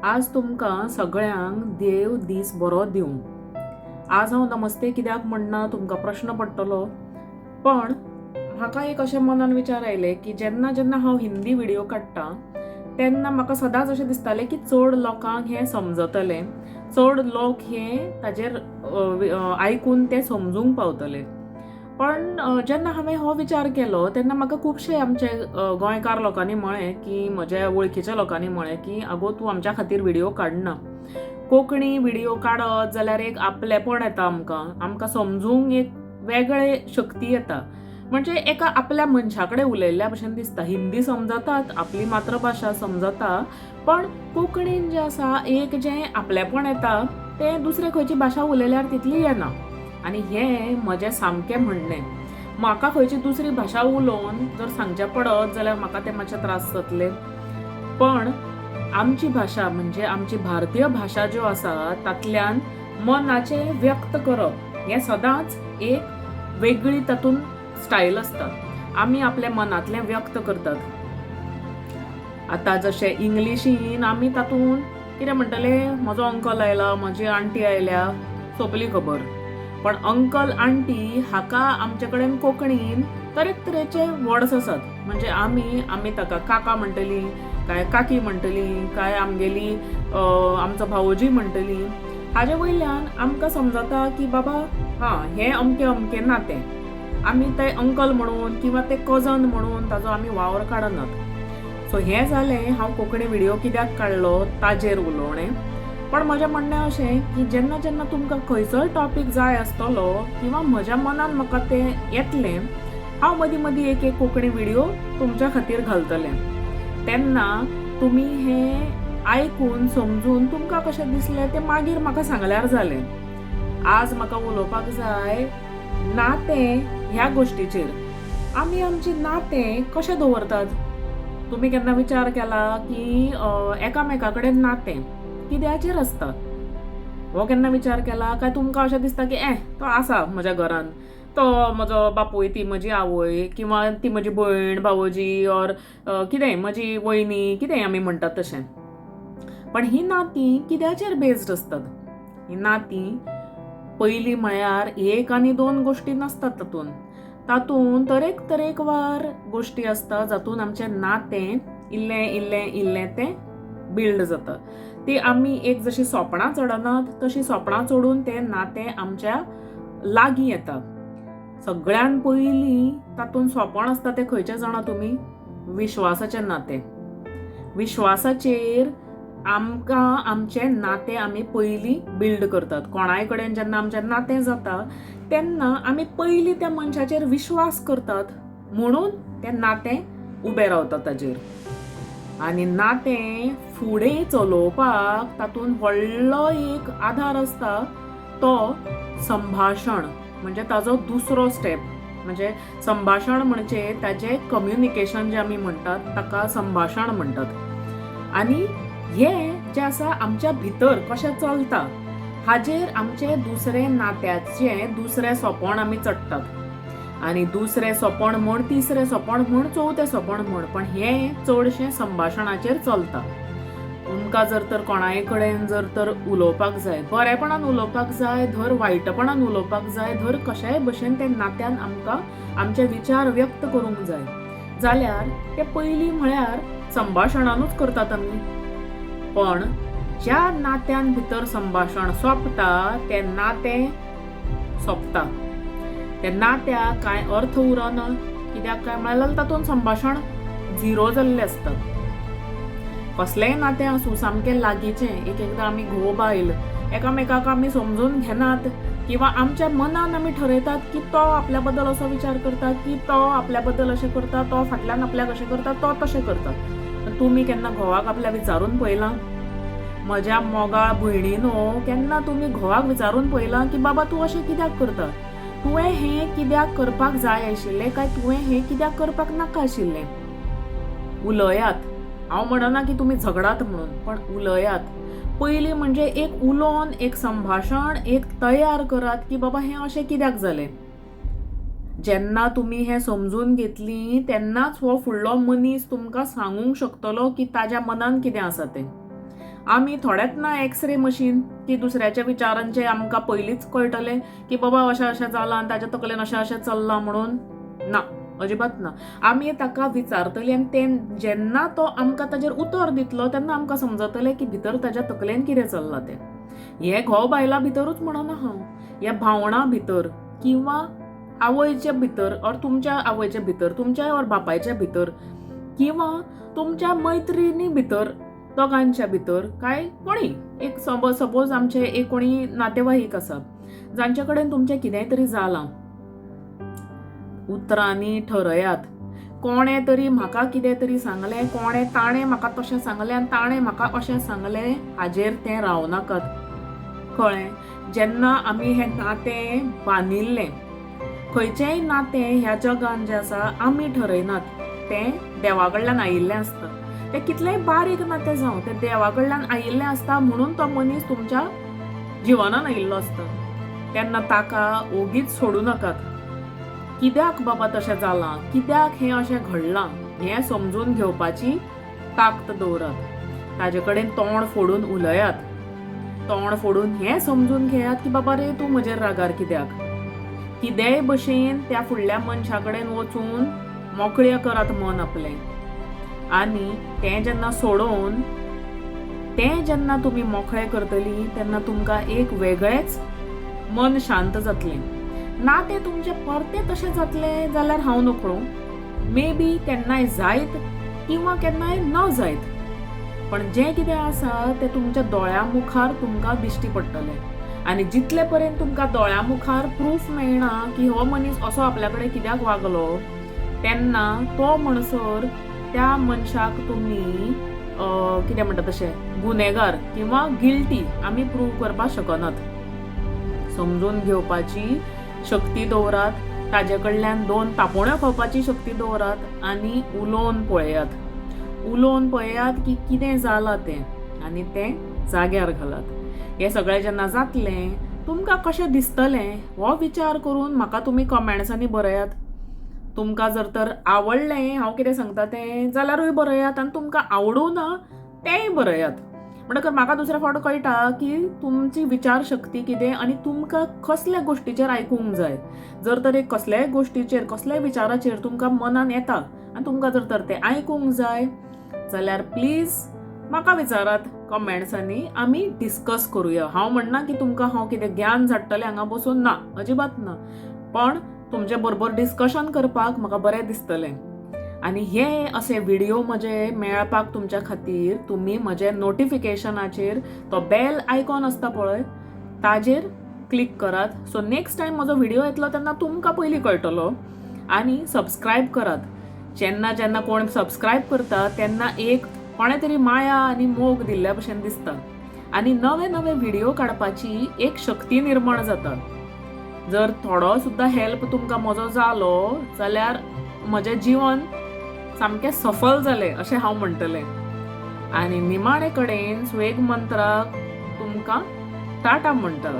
आज तुमकां सगळ्यांक देव दीस बरो दिवं. आज हांव नमस्ते कित्याक म्हणना तुमकां प्रश्न पडटलो, पण म्हाका एक अशें मनान विचार आयले की जेन्ना जेन्ना हांव हिंदी व्हिडिओ काडटां तेन्ना म्हाका सदांच अशें दिसतालें की चड लोकांक हें समजतलें, चड लोक हें ताजेर आयकून ते समजूंक पावतले. पण जेन्ना हांवें हो विचार केलो तेन्ना म्हाका खुबशे आमचे गोंयकार लोकांनी म्हळें की म्हज्या वळखीच्या लोकांनी म्हळें की आगो तूं आमच्या खातीर व्हिडिओ काडना. कोंकणी व्हिडिओ काडत जाल्यार एक आपलेपण येता, आमकां समजूंक एक वेगळे शक्ती येता. म्हणजे एका आपल्या मनशा कडेन उलयल्ल्या भशेन दिसता. हिंदी समजतात, आपली मातृभाशा समजता, पण कोंकणीन जें आसा एक जें आपलेपण येता तें दुसरे खंयची भाशा उलयल्यार तितली येना. आनी हें म्हजें सामकें म्हणणें. म्हाका खंयची दुसरी भाशा उलोवन जर सांगचें पडत जाल्यार म्हाका ते मातशे त्रास जातले. पण आमची भाशा म्हणजे आमची भारतीय भाशा ज्यो आसा तातल्यान मनाचें व्यक्त करप हें सदांच एक वेगळी तातूंत स्टायल आसता. आमी आपल्या मनांतलें व्यक्त करतात. आतां जशें इंग्लिशीन आमी तातूंत कितें म्हणटले, म्हजो अंकल आयला, म्हजी आंटी आयल्या, सोंपली खबर. पण अंकल आंटी हाका आमचे कडेन कोंकणीन तरेतरेचे वर्ड्स आसात. म्हणजे आमी ताका काका म्हणटली, काय काकी म्हणटली, काय आमगेली आमचो भावोजी म्हणटली. हाजे वयल्यान आमकां समजता की बाबा हें अमकें अमकें नातें. आमी ते अंकल म्हणून किंवा ते कजन म्हणून ताजो आमी वावर काडनात. सो हें जालें हांव कोंकणी व्हिडिओ कित्याक काडलो ताजेर उलोवणें. पण म्हजें म्हणणें अशें की जेन्ना जेन्ना तुमकां खंयचोय टॉपीक जाय आसतलो किंवा म्हज्या मनान म्हाका तें येतलें, हांव मदीं मदीं एक एक कोंकणी व्हिडिओ तुमच्या खातीर घालतलें. तेन्ना तुमी हें आयकून समजून तुमकां कशें दिसलें तें मागीर म्हाका सांगल्यार जालें. आज म्हाका उलोवपाक जाय नातें ह्या गोश्टीचेर. आमी आमचें नातें कशें दवरतात? तुमी केन्ना विचार केला की एकामेका कडेन नातें कित्याचेर आसता? हो केन्ना विचार केला काय तुमकां अशें दिसता की तो आसा म्हज्या घरान, तो म्हजो बापूय, ती म्हजी आवय, किंवा ती म्हजी भयण, भावोजी, ऑर कितेंय म्हजी वयनी, कितेंय आमी म्हणटात तशें. पण ही नातीं कित्याचेर बेस्ड आसतात? ही नातीं पयलीं म्हळ्यार एक आनी दोन गोश्टी नासतात तातूंत तरेकवार गोश्टी आसता जातून आमचें नातें इल्लें इल्लें इल्लें तें बिल्ड जाता. ती आमी एक जशी सोपणां चडनात तशी सोपणां चडून तें नातें आमच्या लागीं येता. सगळ्यान पयलीं तातूंत सोपण आसता तें खंयचें जाणा तुमी? विश्वासाचें नातें. विश्वासाचेर आमकां आमचें नातें आमी पयलीं बिल्ड करतात. कोणाय कडेन जेन्ना आमचें नातें जाता तेन्ना आमी पयलीं त्या मनशाचेर विश्वास करतात, म्हणून तें नातें उबें रावता ताजेर. आनी नातें फुडें चलोवपाक तातूंत व्हडलो एक आधार आसता तो संभाशण. म्हणजे ताजो दुसरो स्टेप म्हणजे संभाशण म्हणजे ताजें कम्युनिकेशन जें आमी म्हणटात ताका संभाशण म्हणटात. आनी हें जें आसा आमच्या भितर कशें चलता हाजेर आमचें दुसरें नात्याचें दुसरें सोंपण आमी चडटात. आनी दुसरें सोंपण म्हण, तिसरें सोंपण म्हण, चवथें सोंपण म्हण, पण हें चडशें संभाशणाचेर चलता. तुमकां जर तर कोणाय कडेन जर तर उलोवपाक जाय, बरेपणान उलोवपाक जाय, धर वायटपणान उलोवपाक जाय, धर कशाय भशेन तें नात्यान आमकां आमचे विचार व्यक्त करूंक जाय जाल्यार तें पयलीं म्हळ्यार संभाशणानूच करतात आमी. पण ज्या नात्यान भितर संभाशण सोंपता तें नातें सोंपता. त्या नात्याक कांय अर्थ उरना. कित्याक काय म्हळ्यार तातूंत संभाशण झिरो जाल्लें आसता. कसलेंय नातें आसूं सामकें लागींचें, एक एकदां आमी घोव बायल एकामेकाक आमी समजून घेनात किंवा आमच्या मनान आमी ठरयतात की तो आपल्या बद्दल असो विचार करता, की तो आपल्या बद्दल अशें करता, तो फाटल्यान आपल्याक अशें करता, तो तशें करता. तुमी केन्ना घोवाक आपल्या विचारून पळयलां? म्हज्या मोगाळ भयणीनो, केन्ना तुमी घोवाक विचारून पळयलां की बाबा तूं अशें कित्याक करता? तुवें हें कित्याक करपाक जाय आशिल्लें काय तुवें हें कित्याक करपाक नाका आशिल्लें? उलयात. हांव म्हणना की तुमी झगडात म्हणून, पण उलयात. पयलीं म्हणजे एक उलोवन एक संभाशण एक तयार करात की बाबा हें अशें कित्याक जालें. जेन्ना तुमी हें समजून घेतलीं तेन्नाच हो फुडलो मनीस तुमकां सांगूंक शकतलो की ताज्या मनान कितें आसा तें. आमी थोडेच ना एक्सरे मशीन की दुसऱ्याच्या विचारांचे आमकां पयलींच कळटले की बाबा अशें अशें जालां आनी ताच्या तकलेन अशें अशें चल्लां म्हणून. ना, अजिबात ना. आमी ताका विचारतली आनी तें जेन्ना तो आमकां ताजेर उतर दितलो तेन्ना आमकां समजतलें की भितर ताच्या तकलेन कितें चल्लां तें. हे घोव बायला भितरूच म्हणना हांव, ह्या भावना भितर किंवा आवयच्या भितर और तुमच्या आवयच्या भितर, तुमच्या और बापायच्या भितर किंवा तुमच्या मैत्रिणी भितर, दोगांच्या भितर काय कोणी एक सपोज आमचे एक कोणी नातेवाईक आसा जांचे कडेन तुमचें कितेंय तरी जालां, उतरांनी ठरयात. कोणे तरी म्हाका कितें तरी सांगलें, ताणें म्हाका तशें सांगलें आनी ताणें म्हाका अशें सांगलें, हाजेर तें रावनाकात. कळ्ळें? जेन्ना आमी हें नातें बांदिल्लें, खंयचेंय नातें ह्या जगान जें आसा आमी ठरयनात, तें देवा कडल्यान आयिल्लें आसता. तें कितलेंय बारीक नातें जावं, तें देवा कडल्यान आयिल्लें आसता म्हणून तो मनीस तुमच्या जिवनान आयिल्लो आसता. तेन्ना ताका ओगीच सोडूं नाकात. कित्याक बाबा तशें जालां, कित्याक हें अशें घडलां हें समजून घेवपाची ताकत दवरात. ताजे कडेन तोंड फोडून उलयात. तोंड फोडून हें समजून घेयात की बाबा रे तूं म्हजेर रागार कित्याक. कितेंय भशेन त्या फुडल्या मनशा कडेन वचून मोकळें करात मन आपलें. आनी तें जेन्ना सोडोवन तें जेन्ना तुमी मोकळें करतलीं तेन्ना तुमकां एक वेगळेंच मन शांत जातलें. ना तें तुमचें परतें तशें जातलें जाल्यार हांव नकळो, मे बी केन्नाय जायत किंवा केन्नाय न जायत, पण जें कितें आसा तें तुमच्या दोळ्या मुखार तुमकां दिश्टी पडटलें. आनी जितले पर्यंत तुमकां दोळ्या मुखार प्रूफ मेळना की हो मनीस असो आपल्या कडेन कित्याक वागलो, तेन्ना तो म्हणसर त्या मनशाक तुमी कितें म्हणटा तशें गुन्हेगार किंवा गिल्टी आमी प्रूव करपाक शकनात. समजून घेवपाची शक्ती दवरात, ताजे कडल्यान 2 तापोण्यो खावपाची शक्ती दवरात आनी उलोवन पळयात. उलोवन पळयात की कितें जालां तें आनी तें जाग्यार घालात. हें सगळें जेन्ना जातलें तुमकां कशें दिसतलें हो विचार करून म्हाका तुमी कमेंट्सांनी बरयात. तुमकां जर तर आवडलें हांव कितें सांगता तें जाल्यारूय बरयात आनी तुमकां आवडूं ना तेंय बरयात. म्हणटकर म्हाका दुसऱ्या फावट कळटा की तुमची विचार शक्ती कितें आनी तुमकां कसल्या गोश्टीचेर आयकूंक जाय. जर तर एक कसल्याय गोश्टीचेर कसल्याय विचाराचेर तुमकां मनान येता आनी तुमकां जर तर तें आयकूंक जाय जाल्यार प्लीज म्हाका विचारात कमेंट्सांनी, आमी डिस्कस करुया. हांव म्हणना की तुमकां हांव कितें ज्ञान झाडटलें हांगा बसून, ना, अजिबात ना. पण तुमचे बरोबर डिस्कशन करपाक म्हाका बरें दिसतलें. आनी हे असे व्हिडिओ म्हजे मेळपाक तुमच्या खातीर तुमी म्हजे नोटिफिकेशनाचेर तो बेल आयकॉन आसता पळय ताजेर क्लिक करात. सो नेक्स्ट टायम म्हजो व्हिडिओ येतलो तेन्ना तुमकां पयलीं कळटलो. आनी सबस्क्रायब करात. जेन्ना जेन्ना कोण सबस्क्रायब करता तेन्ना एक कोणे तरी माया आनी मोग दिल्ल्या भशेन दिसता आनी नवे नवे व्हिडिओ काडपाची एक शक्ती निर्माण जाता. जर थोडो सुद्दां हेल्प तुमकां म्हजो जालो जाल्यार म्हजें जीवन सामकें सफल जालें अशें हांव म्हणटलें. आनी निमाणे कडेन सुएग मंत्राक तुमकां टाटा म्हणटा.